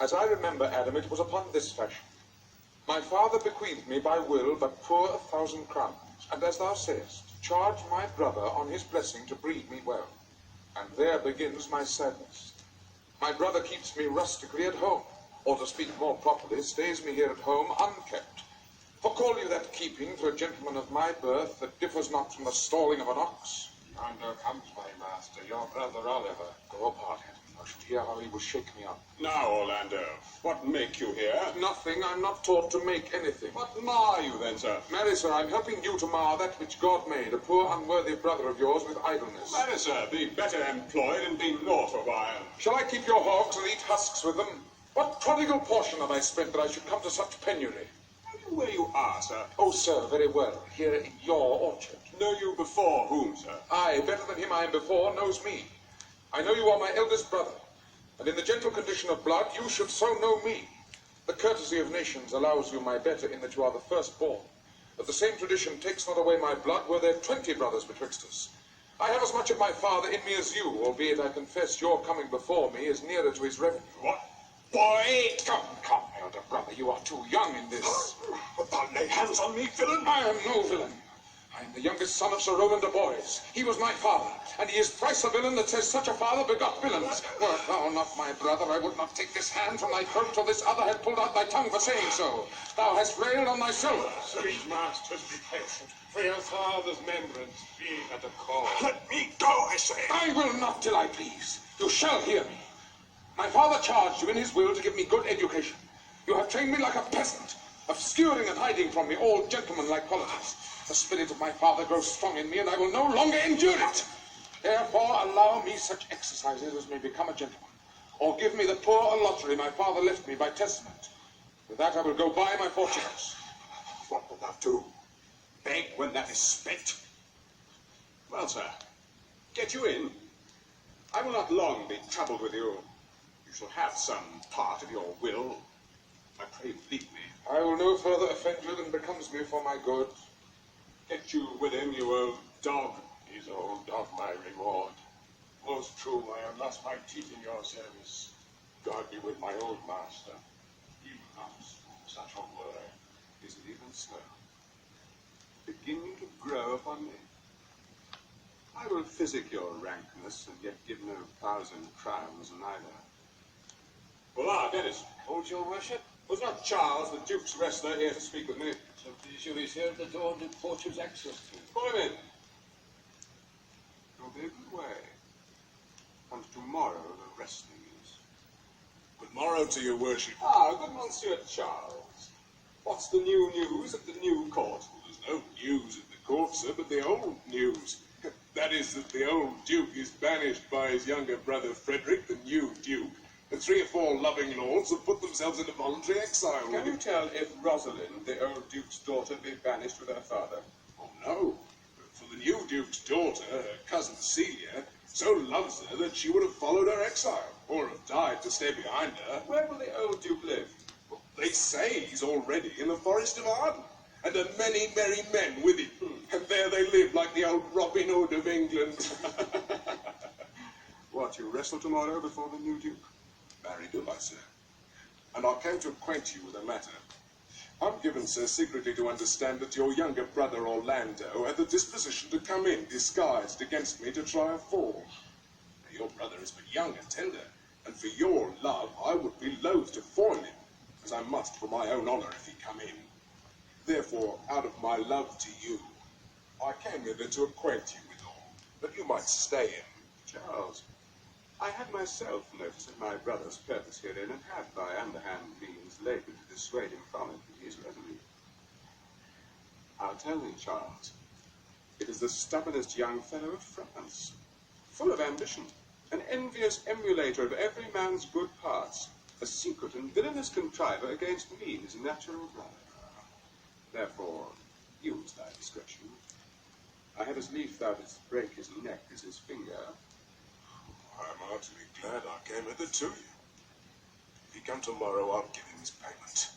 As I remember, Adam, it was upon this fashion. My father bequeathed me by will but poor 1,000 crowns, and as thou sayest, charged my brother on his blessing to breed me well. And there begins my sadness. My brother keeps me rustically at home, or to speak more properly, stays me here at home unkept. For call you that keeping to a gentleman of my birth that differs not from the stalling of an ox? Yonder comes my master, your brother Oliver. Go apart, Adam. I should hear how he will shake me up. Now, Orlando, what make you here? Nothing. I'm not taught to make anything. What mar you then, sir? Marry, sir, I'm helping you to mar that which God made, a poor unworthy brother of yours with idleness. Marry, sir, be better employed and be naught a while. Shall I keep your hogs and eat husks with them? What prodigal portion have I spent that I should come to such penury? Know you where you are, sir? Oh, sir, very well. Here in your orchard. Know you before whom, sir? Aye, better than him I am before knows me. I know you are my eldest brother, and in the gentle condition of blood you should so know me. The courtesy of nations allows you my better in that you are the firstborn, but the same tradition takes not away my blood were there 20 brothers betwixt us. I have as much of my father in me as you, albeit I confess your coming before me is nearer to his revenue. What? Boy! Come, elder brother, you are too young in this. Thou lay hands on me, villain! I am no villain. I am the youngest son of Sir Roland de Boys. He was my father, and he is thrice a villain that says such a father begot villains. Wert thou not my brother, I would not take this hand from thy throat till this other had pulled out thy tongue for saying so. Thou hast railed on thy shoulder. Sweet masters, be patient. For your father's remembrance, be at a call. Let me go, I say! I will not till I please. You shall hear me. My father charged you in his will to give me good education. You have trained me like a peasant, obscuring and hiding from me all gentlemanlike qualities. The spirit of my father grows strong in me, and I will no longer endure it. Therefore, allow me such exercises as may become a gentleman, or give me the poor allottery my father left me by testament. With that I will go buy my fortunes. What wilt thou do? Beg when that is spent? Well, sir, get you in. I will not long be troubled with you. You shall have some part of your will. I pray believe me. I will no further offend you than becomes me for my good. Get you with him, you old dog. His old dog my reward. Most true, I have lost my teeth in your service. God be with my old master. Even not such a word. Is it even so? Beginning to grow upon me? I will physic your rankness, and yet give no 1,000 crowns neither. Hola, Dennis. Hold your worship. Was not Charles, the Duke's wrestler, here to speak with me? So please you, he's here at the door and Portugal's access to. Call him in. You'll be a good way. And tomorrow the wrestling is. Good morrow to your worship. Ah, good Monsieur Charles. What's the new news at the new court? Well, there's no news at the court, sir, but the old news. That is that the old Duke is banished by his younger brother Frederick, the new Duke, and 3 or 4 loving lords have put themselves into voluntary exile. Can you tell if Rosalind, the old Duke's daughter, be banished with her father? Oh, no. For the new Duke's daughter, her cousin Celia, so loves her that she would have followed her exile, or have died to stay behind her. Where will the old Duke live? Well, they say he's already in the Forest of Arden, and are many merry men with him. And there they live like the old Robin Hood of England. What, you wrestle tomorrow before the new Duke? Very good, I sir. And I came to acquaint you with a matter. I'm given, sir, secretly to understand that your younger brother Orlando had the disposition to come in disguised against me to try a fall. Now, your brother is but young and tender, and for your love I would be loath to foil him, as I must for my own honour if he come in. Therefore, out of my love to you, I came hither to acquaint you with all, that you might stay in. Charles, I had myself notice of my brother's purpose herein, and had by underhand means laboured to dissuade him from it, but he is resolute. I'll tell thee, Charles, it is the stubbornest young fellow of France, full of ambition, an envious emulator of every man's good parts, a secret and villainous contriver against me, his natural brother. Therefore, use thy discretion. I had as lief thou didst break his neck as his finger. I'm heartily glad I came hither to you. If he come tomorrow, I'll give him his payment.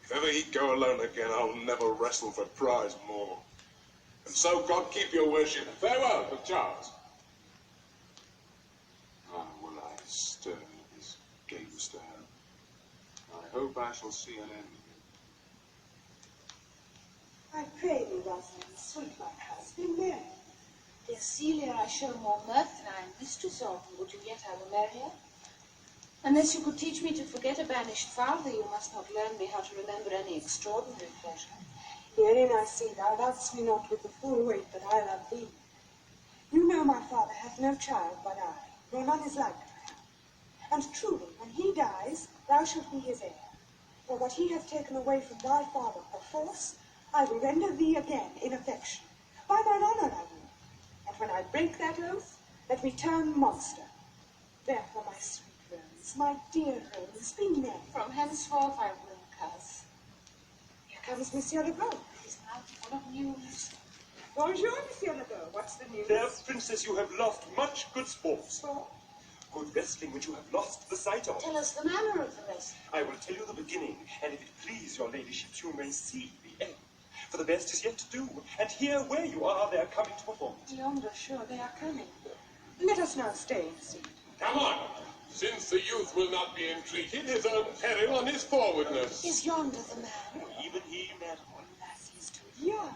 If ever he go alone again, I'll never wrestle for prize more. And so God keep your worship. Farewell, good Charles. Ah, will I stir this gamester? hope I shall see an end. I pray thee, Rosalind, sweet my coz, be merry. Dear Celia, I show more mirth than I am mistress of, and would you yet I were merrier? Unless you could teach me to forget a banished father, you must not learn me how to remember any extraordinary pleasure. Herein I see thou lovest me not with the full weight that I love thee. You know my father hath no child but I, nor none is like to him. And truly, when he dies, thou shalt be his heir. For what he hath taken away from thy father perforce, I will render thee again in affection. By mine honour I will. And when I break that oath, let me turn monster. Therefore, my sweet Rose, my dear Rose, be merry. From henceforth I will, coz. Here comes Monsieur Legault. His mouth full of news. Bonjour, Monsieur Legault. What's the news? Fair princess, you have lost much good sport. So, Good wrestling which you have lost the sight of. Tell us the manner of the wrestling. I will tell you the beginning, and if it please your ladyships, you may see the end. For the best is yet to do, and here where you are, they are coming to perform it. Yonder, sure, they are coming. let us now stay and see. Come on. Since the youth will not be entreated, his own peril on his forwardness. Is yonder the man? Even he, madam. Alas, he is too young.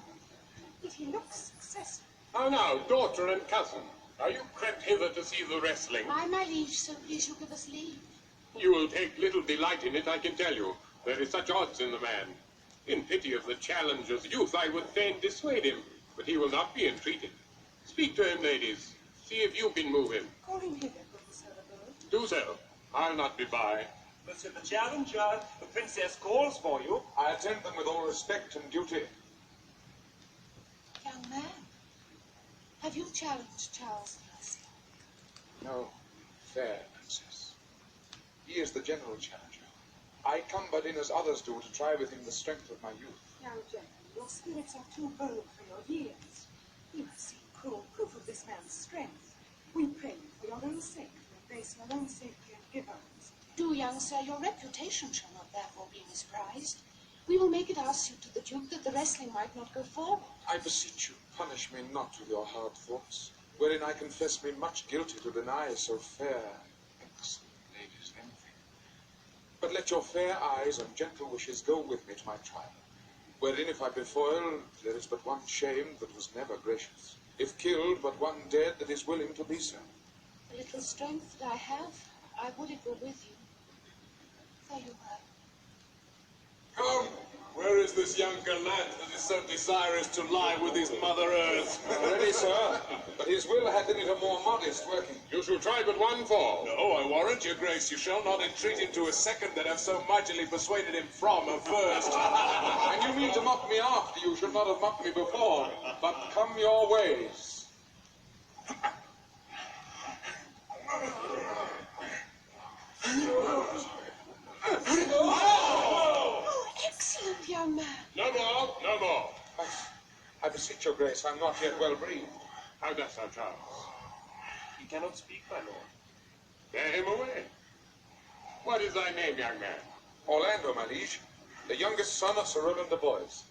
Yet he looks successful. How now, daughter and cousin? Are you crept hither to see the wrestling? Aye, my liege, so please you give us leave. You will take little delight in it, I can tell you. There is such odds in the man. In pity of the challenger's youth, I would fain dissuade him, but he will not be entreated. Speak to him, ladies. See if you can move him. Call him hither, good Monsieur Legault. Do so. I'll not be by. Monsieur the challenger, the princess calls for you. I attend them with all respect and duty. Young man, have you challenged Charles Percy? No, fair princess. He is the general challenger. I come but in as others do to try with him the strength of my youth. Young gentleman, your spirits are too bold for your years. You have seen cruel proof of this man's strength. We pray you for your own sake to embrace your own safety and give ours. Do, young sir, your reputation shall not therefore be misprized. We will make it our suit to the Duke that the wrestling might not go forward. I beseech you, punish me not with your hard thoughts, wherein I confess me much guilty to deny so fair, excellent ladies anything. But let your fair eyes and gentle wishes go with me to my trial, wherein if I be foiled, there is but one shame that was never gracious. If killed, but one dead that is willing to be so. The little strength that I have, I would it were with you. There you are. Come, where is this younger lad that is so desirous to lie with his mother earth? Ready, sir, but his will had in it a more modest working. You shall try but one fall. No, I warrant your grace, you shall not entreat him to a second that have so mightily persuaded him from a first. And you mean to mock me after you should not have mocked me before, but come your ways. Oh, excellent, young man. No more, no more. I beseech your grace, I'm not yet well breathed. How dost thou, Charles? He cannot speak, my lord. Bear him away. What is thy name, young man? Orlando, my liege, the youngest son of Sir Roland de Boys.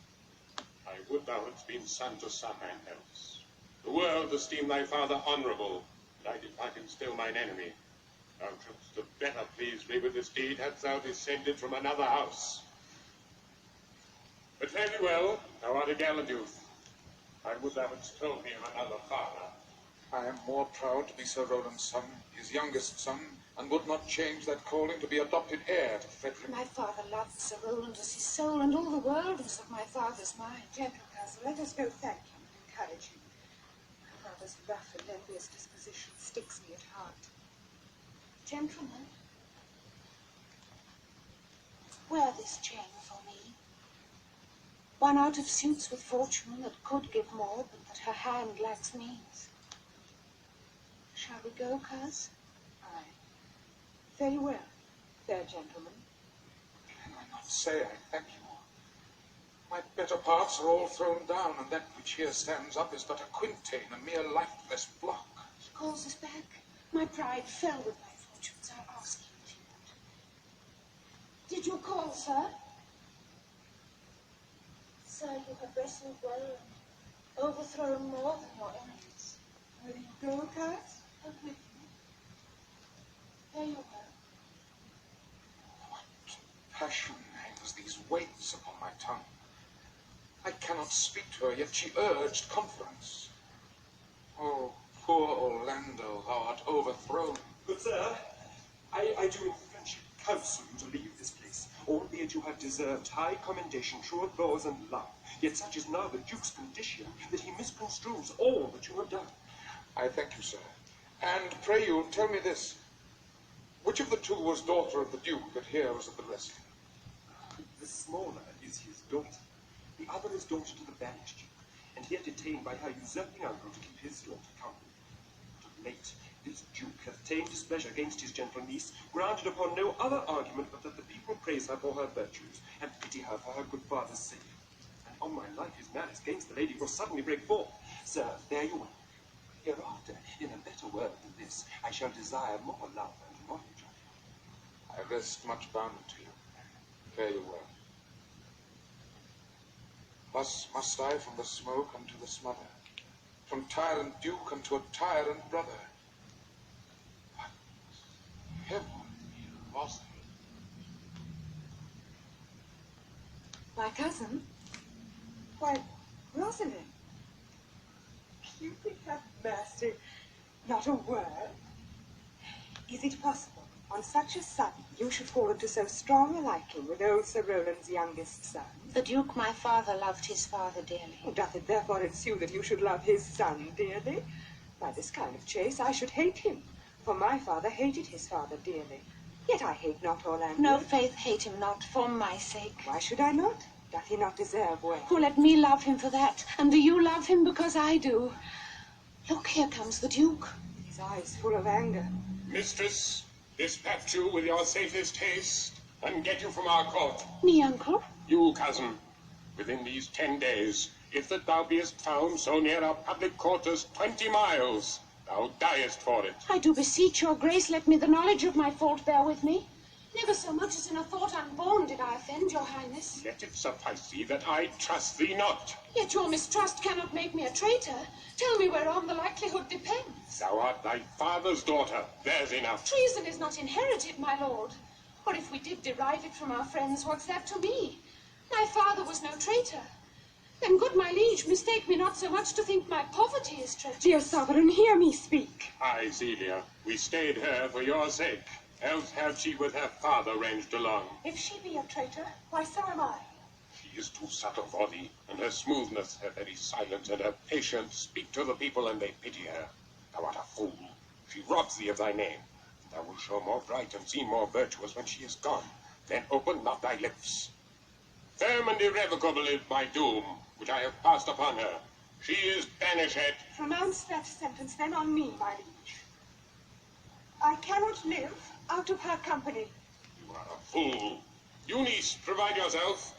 I would thou hadst been son to some man else. The world esteemed thy father honourable, and I did find him still mine enemy. Thou shouldst have better pleased me with this deed hadst thou descended from another house. But fare thee well, thou art a gallant youth. I would thou hadst told me of another father. I am more proud to be Sir Roland's son, his youngest son, and would not change that calling to be adopted heir to Frederick. My father loved Sir Roland as his soul, and all the world was of my father's mind. Gentle cousin, let us go thank him and encourage him. My father's rough and envious disposition sticks me at heart. Gentlemen, wear this chain for me. One out of suits with fortune that could give more, but that her hand lacks means. Shall we go, coz? Aye. Fare you well, fair gentleman. Can I not say I thank you? My better parts are all thrown down, and that which here stands up is but a quintain, a mere lifeless block. He calls us back. My pride fell with my fortunes. I ask you if you would. Did you call, sir? Sir, you have wrestled well and overthrown more than your enemies. Will you go, coz? Come with me. There you are. Passion passion hangs these weights upon my tongue. I cannot speak to her, yet she urged conference. Oh, poor Orlando, thou art overthrown. Good sir, I do in friendship counsel you to leave this place, albeit you have deserved high commendation, true applause, and love. Yet such is now the Duke's condition that he misconstrues all that you have done. I thank you, sir. And pray you, tell me this. Which of the two was daughter of the Duke that here was at the wrestling? The smaller is his daughter. The other is daughter to the banished Duke, and here detained by her usurping uncle to keep his daughter company. But of late, this Duke hath ta'en displeasure against his gentle niece, grounded upon no other argument but that the people praise her for her virtues, and pity her for her good father's sake. And on my life his malice against the lady will suddenly break forth. Sir, there you are. Hereafter, in a better world than this, I shall desire more love and knowledge of you. I rest much bound to you. Fare you well. Thus must I from the smoke unto the smother, from tyrant duke unto a tyrant brother. What heaven was My cousin? Why, Rosalind. Cupid have mercy. Not a word. Is it possible, on such a sudden, you should fall into so strong a liking with old Sir Rowland's youngest son? The Duke, my father, loved his father dearly. Doth it therefore ensue that you should love his son dearly? By this kind of chase I should hate him, for my father hated his father dearly. Yet I hate not Orlando. No, Faith, hate him not, for my sake. Why should I not? Doth he not deserve well? Oh, let me love him for that, and do you love him because I do? Look, here comes the Duke. His eyes full of anger. Mistress, dispatch you with your safest haste, and get you from our court. Me, uncle? You, cousin, within these 10 days, if that thou beest found so near our public court as 20 miles, thou diest for it. I do beseech your grace, let me the knowledge of my fault bear with me. Never so much as in a thought unborn did I offend your highness. Let it suffice thee that I trust thee not. Yet your mistrust cannot make me a traitor. Tell me whereon the likelihood depends. Thou art thy father's daughter. There's enough. Treason is not inherited, my lord. Or if we did derive it from our friends, what's that to me? My father was no traitor. Then, good my liege, mistake me not so much to think my poverty is treacherous. Dear sovereign, hear me speak. Aye, Celia, we stayed her for your sake. Else had she with her father ranged along. If she be a traitor, why so am I. She is too subtle for thee, and her smoothness, her very silence, and her patience speak to the people, and they pity her. Thou art a fool. She robs thee of thy name. Thou wilt show more bright and seem more virtuous when she is gone. Then open not thy lips. Firm and irrevocable is my doom, which I have passed upon her. She is banished. Pronounce that sentence then on me, my liege. I cannot live out of her company. You are a fool. Eunice, provide yourself.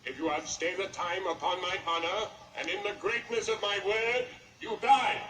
If you outstay the time upon mine honor, and in the greatness of my word, you die.